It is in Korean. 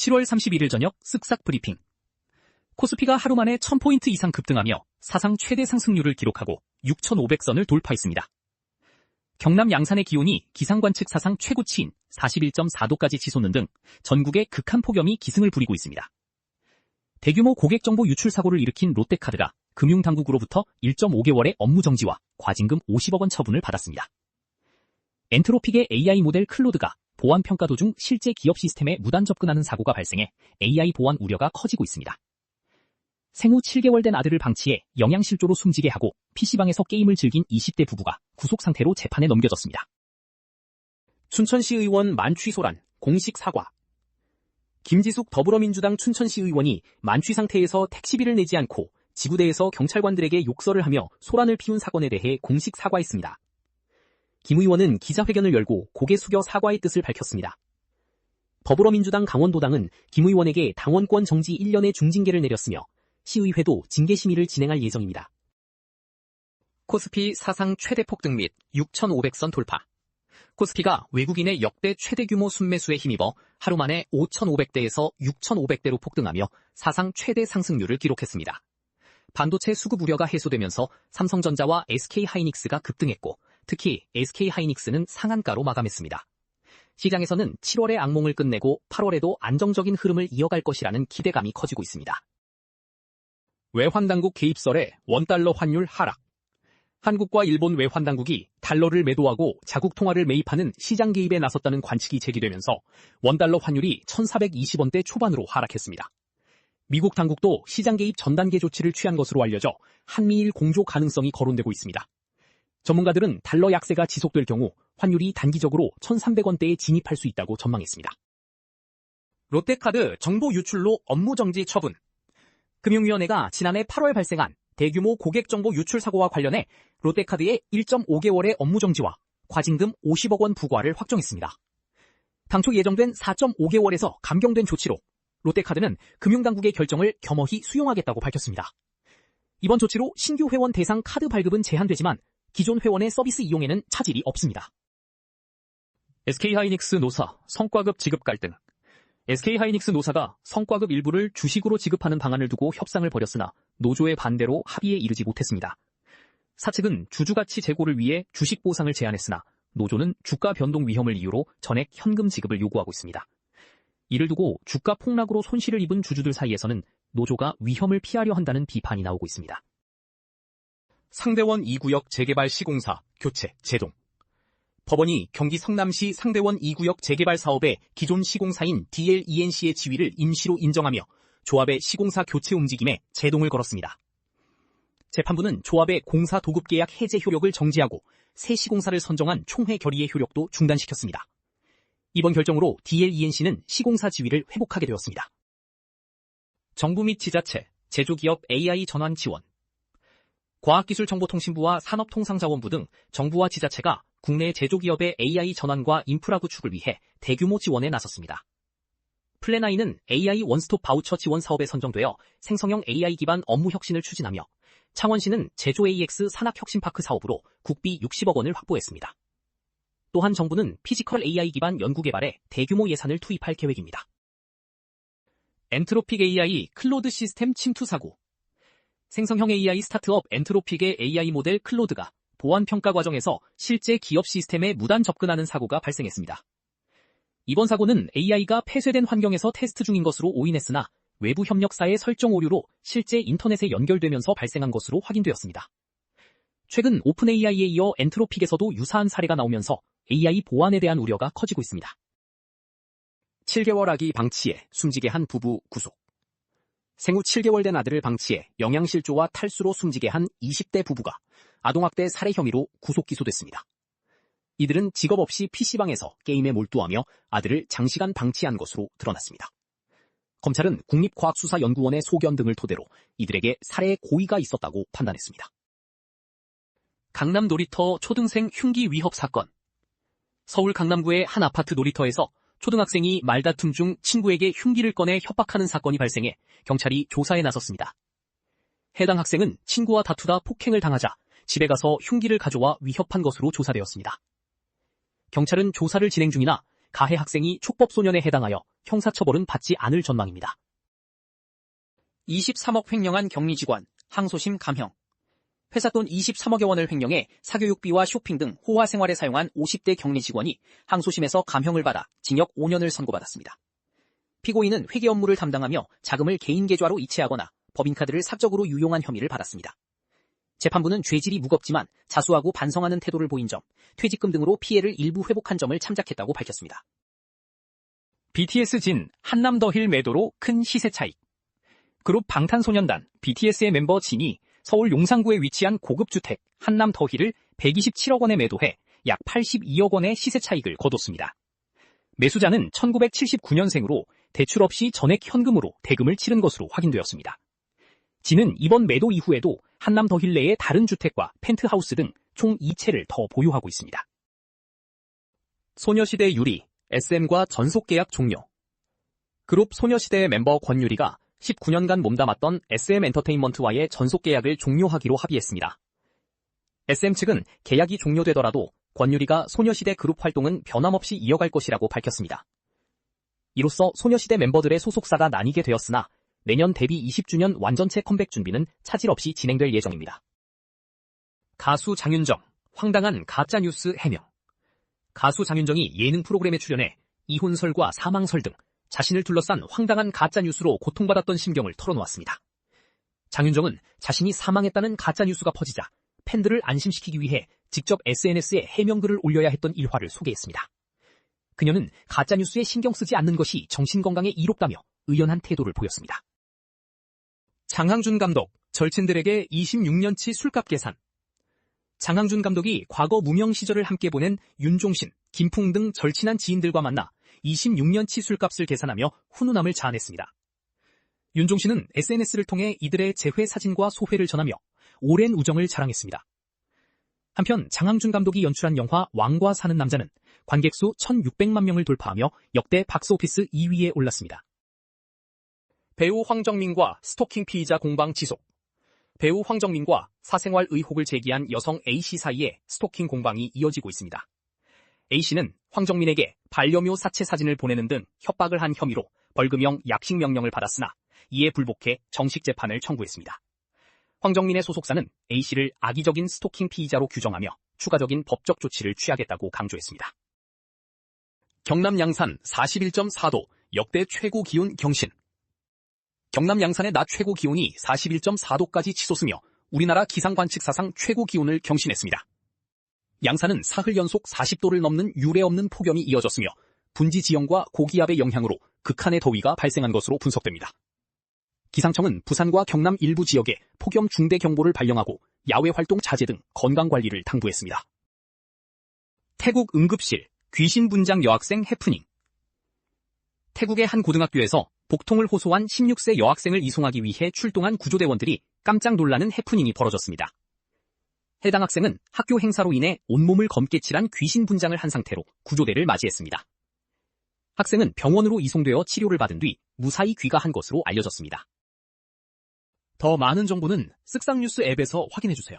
7월 31일 저녁 쓱싹 브리핑. 코스피가 하루 만에 1000포인트 이상 급등하며 사상 최대 상승률을 기록하고 6,500선을 돌파했습니다. 경남 양산의 기온이 기상관측 사상 최고치인 41.4도까지 치솟는 등 전국의 극한 폭염이 기승을 부리고 있습니다. 대규모 고객정보 유출 사고를 일으킨 롯데카드가 금융당국으로부터 1.5개월의 업무정지와 과징금 50억 원 처분을 받았습니다. 엔트로픽의 AI 모델 클로드가 보안평가 도중 실제 기업 시스템에 무단 접근하는 사고가 발생해 AI 보안 우려가 커지고 있습니다. 생후 7개월 된 아들을 방치해 영양실조로 숨지게 하고 PC방에서 게임을 즐긴 20대 부부가 구속 상태로 재판에 넘겨졌습니다. 춘천시 의원 만취 소란, 공식 사과. 김지숙 더불어민주당 춘천시 의원이 만취 상태에서 택시비를 내지 않고 지구대에서 경찰관들에게 욕설을 하며 소란을 피운 사건에 대해 공식 사과했습니다. 김 의원은 기자회견을 열고 고개 숙여 사과의 뜻을 밝혔습니다. 더불어민주당 강원도당은 김 의원에게 당원권 정지 1년의 중징계를 내렸으며 시의회도 징계 심의를 진행할 예정입니다. 코스피 사상 최대 폭등 및 6,500선 돌파. 코스피가 외국인의 역대 최대 규모 순매수에 힘입어 하루 만에 5,500대에서 6,500대로 폭등하며 사상 최대 상승률을 기록했습니다. 반도체 수급 우려가 해소되면서 삼성전자와 SK하이닉스가 급등했고 특히 SK하이닉스는 상한가로 마감했습니다. 시장에서는 7월의 악몽을 끝내고 8월에도 안정적인 흐름을 이어갈 것이라는 기대감이 커지고 있습니다. 외환당국 개입설에 원달러 환율 하락. 한국과 일본 외환당국이 달러를 매도하고 자국 통화를 매입하는 시장 개입에 나섰다는 관측이 제기되면서 원달러 환율이 1420원대 초반으로 하락했습니다. 미국 당국도 시장 개입 전 단계 조치를 취한 것으로 알려져 한미일 공조 가능성이 거론되고 있습니다. 전문가들은 달러 약세가 지속될 경우 환율이 단기적으로 1300원대에 진입할 수 있다고 전망했습니다. 롯데카드 정보 유출로 업무정지 처분. 금융위원회가 지난해 8월 발생한 대규모 고객정보 유출 사고와 관련해 롯데카드의 1.5개월의 업무정지와 과징금 50억 원 부과를 확정했습니다. 당초 예정된 4.5개월에서 감경된 조치로 롯데카드는 금융당국의 결정을 겸허히 수용하겠다고 밝혔습니다. 이번 조치로 신규 회원 대상 카드 발급은 제한되지만 기존 회원의 서비스 이용에는 차질이 없습니다. SK하이닉스 노사 성과급 지급 갈등. SK하이닉스 노사가 성과급 일부를 주식으로 지급하는 방안을 두고 협상을 벌였으나 노조의 반대로 합의에 이르지 못했습니다. 사측은 주주가치 제고를 위해 주식 보상을 제안했으나 노조는 주가 변동 위험을 이유로 전액 현금 지급을 요구하고 있습니다. 이를 두고 주가 폭락으로 손실을 입은 주주들 사이에서는 노조가 위험을 피하려 한다는 비판이 나오고 있습니다. 상대원 2구역 재개발 시공사 교체 제동. 법원이 경기 성남시 상대원 2구역 재개발 사업의 기존 시공사인 DLENC의 지위를 임시로 인정하며 조합의 시공사 교체 움직임에 제동을 걸었습니다. 재판부는 조합의 공사 도급 계약 해제 효력을 정지하고 새 시공사를 선정한 총회 결의의 효력도 중단시켰습니다. 이번 결정으로 DLENC는 시공사 지위를 회복하게 되었습니다. 정부 및 지자체, 제조기업 AI 전환 지원. 과학기술정보통신부와 산업통상자원부 등 정부와 지자체가 국내 제조기업의 AI 전환과 인프라 구축을 위해 대규모 지원에 나섰습니다. 플래나이는 AI 원스톱 바우처 지원 사업에 선정되어 생성형 AI 기반 업무 혁신을 추진하며 창원시는 제조 AX 산학혁신파크 사업으로 국비 60억 원을 확보했습니다. 또한 정부는 피지컬 AI 기반 연구개발에 대규모 예산을 투입할 계획입니다. 엔트로픽 AI 클로드 시스템 침투 사고. 생성형 AI 스타트업 엔트로픽의 AI 모델 클로드가 보안평가 과정에서 실제 기업 시스템에 무단 접근하는 사고가 발생했습니다. 이번 사고는 AI가 폐쇄된 환경에서 테스트 중인 것으로 오인했으나 외부 협력사의 설정 오류로 실제 인터넷에 연결되면서 발생한 것으로 확인되었습니다. 최근 오픈AI에 이어 엔트로픽에서도 유사한 사례가 나오면서 AI 보안에 대한 우려가 커지고 있습니다. 7개월 아기 방치해 숨지게 한 부부 구속. 생후 7개월 된 아들을 방치해 영양실조와 탈수로 숨지게 한 20대 부부가 아동학대 살해 혐의로 구속 기소됐습니다. 이들은 직업 없이 PC방에서 게임에 몰두하며 아들을 장시간 방치한 것으로 드러났습니다. 검찰은 국립과학수사연구원의 소견 등을 토대로 이들에게 살해의 고의가 있었다고 판단했습니다. 강남 놀이터 초등생 흉기 위협 사건. 서울 강남구의 한 아파트 놀이터에서 초등학생이 말다툼 중 친구에게 흉기를 꺼내 협박하는 사건이 발생해 경찰이 조사에 나섰습니다. 해당 학생은 친구와 다투다 폭행을 당하자 집에 가서 흉기를 가져와 위협한 것으로 조사되었습니다. 경찰은 조사를 진행 중이나 가해 학생이 촉법소년에 해당하여 형사처벌은 받지 않을 전망입니다. 23억 횡령한 격리직원, 항소심 감형. 회사 돈 23억여 원을 횡령해 사교육비와 쇼핑 등 호화 생활에 사용한 50대 격리 직원이 항소심에서 감형을 받아 징역 5년을 선고받았습니다. 피고인은 회계 업무를 담당하며 자금을 개인 계좌로 이체하거나 법인카드를 사적으로 유용한 혐의를 받았습니다. 재판부는 죄질이 무겁지만 자수하고 반성하는 태도를 보인 점, 퇴직금 등으로 피해를 일부 회복한 점을 참작했다고 밝혔습니다. BTS 진 한남 더힐 매도로 큰 시세 차익. 그룹 방탄소년단 BTS의 멤버 진이 서울 용산구에 위치한 고급 주택 한남 더힐을 127억 원에 매도해 약 82억 원의 시세 차익을 거뒀습니다. 매수자는 1979년생으로 대출 없이 전액 현금으로 대금을 치른 것으로 확인되었습니다. 진은 이번 매도 이후에도 한남 더힐 내의 다른 주택과 펜트하우스 등 총 2채를 더 보유하고 있습니다. 소녀시대 유리, SM과 전속계약 종료. 그룹 소녀시대의 멤버 권유리가 19년간 몸담았던 SM엔터테인먼트와의 전속계약을 종료하기로 합의했습니다. SM 측은 계약이 종료되더라도 권유리가 소녀시대 그룹 활동은 변함없이 이어갈 것이라고 밝혔습니다. 이로써 소녀시대 멤버들의 소속사가 나뉘게 되었으나 내년 데뷔 20주년 완전체 컴백 준비는 차질 없이 진행될 예정입니다. 가수 장윤정, 황당한 가짜뉴스 해명. 가수 장윤정이 예능 프로그램에 출연해 이혼설과 사망설 등 자신을 둘러싼 황당한 가짜뉴스로 고통받았던 심경을 털어놓았습니다. 장윤정은 자신이 사망했다는 가짜뉴스가 퍼지자 팬들을 안심시키기 위해 직접 SNS에 해명글을 올려야 했던 일화를 소개했습니다. 그녀는 가짜뉴스에 신경 쓰지 않는 것이 정신건강에 이롭다며 의연한 태도를 보였습니다. 장항준 감독, 절친들에게 26년치 술값 계산. 장항준 감독이 과거 무명 시절을 함께 보낸 윤종신, 김풍 등 절친한 지인들과 만나 26년치 술값을 계산하며 훈훈함을 자아냈습니다. 윤종신은 SNS를 통해 이들의 재회 사진과 소회를 전하며 오랜 우정을 자랑했습니다. 한편 장항준 감독이 연출한 영화 왕과 사는 남자는 관객수 1,600만 명을 돌파하며 역대 박스오피스 2위에 올랐습니다. 배우 황정민과 스토킹 피의자 공방 지속. 배우 황정민과 사생활 의혹을 제기한 여성 A씨 사이에 스토킹 공방이 이어지고 있습니다. A씨는 황정민에게 반려묘 사체 사진을 보내는 등 협박을 한 혐의로 벌금형 약식 명령을 받았으나 이에 불복해 정식 재판을 청구했습니다. 황정민의 소속사는 A씨를 악의적인 스토킹 피의자로 규정하며 추가적인 법적 조치를 취하겠다고 강조했습니다. 경남 양산 41.4도 역대 최고 기온 경신. 경남 양산의 낮 최고 기온이 41.4도까지 치솟으며 우리나라 기상관측 사상 최고 기온을 경신했습니다. 양산은 사흘 연속 40도를 넘는 유례없는 폭염이 이어졌으며 분지 지형과 고기압의 영향으로 극한의 더위가 발생한 것으로 분석됩니다. 기상청은 부산과 경남 일부 지역에 폭염 중대 경보를 발령하고 야외 활동 자제 등 건강관리를 당부했습니다. 태국 응급실, 귀신 분장 여학생 해프닝. 태국의 한 고등학교에서 복통을 호소한 16세 여학생을 이송하기 위해 출동한 구조대원들이 깜짝 놀라는 해프닝이 벌어졌습니다. 해당 학생은 학교 행사로 인해 온몸을 검게 칠한 귀신 분장을 한 상태로 구조대를 맞이했습니다. 학생은 병원으로 이송되어 치료를 받은 뒤 무사히 귀가한 것으로 알려졌습니다. 더 많은 정보는 쓱싹뉴스 앱에서 확인해주세요.